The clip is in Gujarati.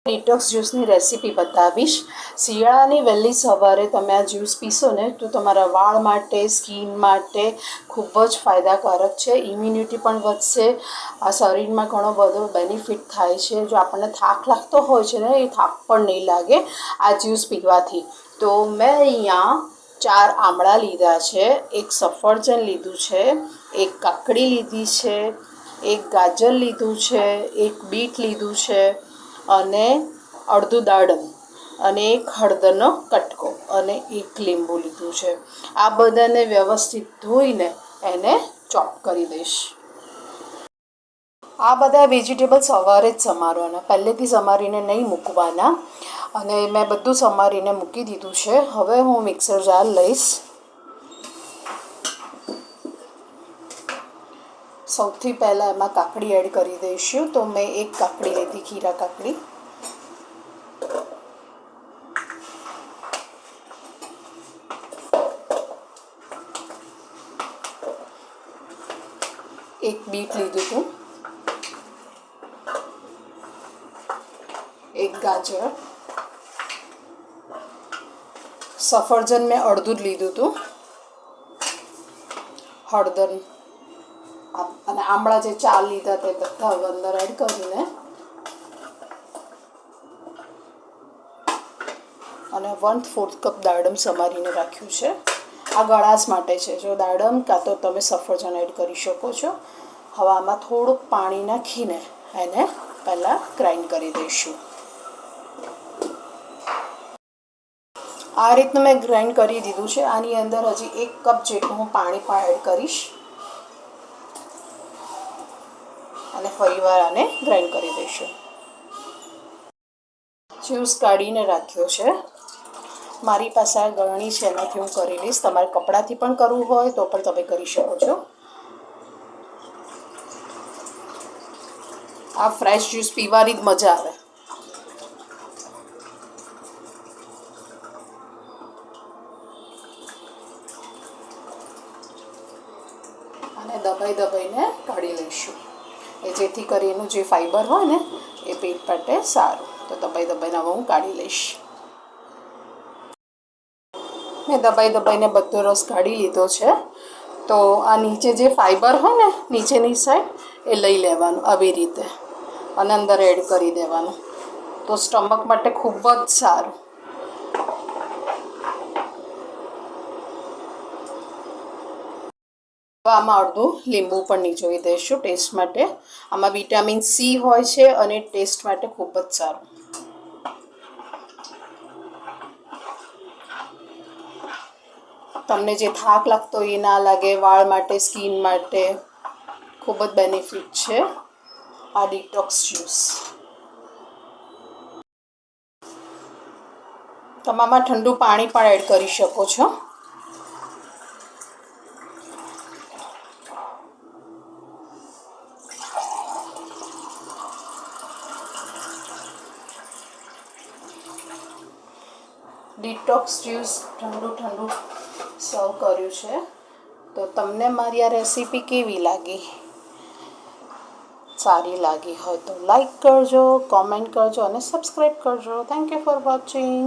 Detox ज्यूसनी recipe बतावीश। શિયાળાની વહેલી સવારે તમે આ જ્યુસ પીશો ને તો તમારા વાળ માટે, સ્કિન માટે ખૂબ જ ફાયદાકારક છે। ઇમ્યુનિટી પણ વધશે। આ શરીરમાં ઘણો બધો બેનિફિટ થાય છે। જો આપણને થાક લાગતો હોય છે ને એ થાક પણ નહીં લાગે આ જ્યુસ પીવાથી। તો મેં અહીંયા 4 આમળા લીધા છે, એક સફરજન લીધું છે, એક કાકડી લીધી છે, એક ગાજર લીધું છે, એક બીટ લીધું છે અને અડધું દાડમ અને એક હળદરનો કટકો અને એક લીંબુ લીધું છે। આ બધાને વ્યવસ્થિત ધોઈને એને ચોપ કરી દઈશ। આ બધા વેજીટેબલ સવારે જ સમારવાના, પહેલેથી સમારીને નહીં મૂકવાના। અને મેં બધું સમારીને મૂકી દીધું છે। હવે હું મિક્સર જાર લઈશ। સૌથી પહેલાં એમાં કાકડી એડ કરી દઈશું। તો મેં એક કાકડી લીધી, ખીરા કાકડી। એક બીટ લીધું હતું, એક ગાજર, સફરજન મેં અડધું જ લીધું હતું, હળદર અને આમળા જે 4 લીધા તે બધા અંદર એડ કરીને અને 1/4 કપ દાડમ સમારીને રાખ્યું છે। આ ગળાશ માટે છે, જો દાડમ કાં તો તમે સફરજન એડ કરી શકો છો। હવે આમાં થોડુંક પાણી નાખીને એને પહેલાં ગ્રાઇન્ડ કરી દઈશું। આ રીતનું મેં ગ્રાઇન્ડ કરી દીધું છે। આની અંદર હજી 1 કપ જેટલું હું પાણી પણ એડ કરીશ અને ફરીવાર આને ગ્રાઇન્ડ કરી દઈશું। જ્યુસ કાઢીને રાખ્યો છે। મારી પાસે આ ગળણી છે, એનાથી હું કરી લઈશ। તમારે કપડાથી પણ કરવું હોય તો પણ તમે કરી શકો છો। આ ફ્રેશ જ્યુસ પીવાની જ મજા આવે। અને દબાઈને કાઢી લઈશું, એ જેથી કરી એનું જે ફાઈબર હોય ને એ પેટ માટે સારું। તો દબાઈને હવે હું કાઢી લઈશ। મેં દબાઈને બધો રસ કાઢી લીધો છે। તો આ નીચે જે ફાઈબર હોય ને નીચેની સાઈડ એ લઈ લેવાનું આવી રીતે અને અંદર એડ કરી દેવાનું, તો સ્ટમક માટે ખૂબ જ સારું। આમાં અડધું લીંબુ પણ નીચોવી દઈશું ટેસ્ટ માટે। આમાં વિટામિન સી હોય છે અને ટેસ્ટ માટે ખૂબ જ સારું। તમને જે થાક લાગતો એ ના લાગે, વાળ માટે, સ્કિન માટે ખૂબ જ બેનિફિટ છે આ ડિટોક્સ જ્યુસ। તમે આમાં ઠંડુ પાણી પણ એડ કરી શકો છો। ડિટોક્સ જ્યુસ ઠંડુ સર્વ કર્યું છે। તો તમને મારી આ રેસીપી કેવી લાગી? સારી લાગી હોય તો લાઈક કરજો, કોમેન્ટ કરજો અને સબસ્ક્રાઈબ કરજો। Thank you for watching.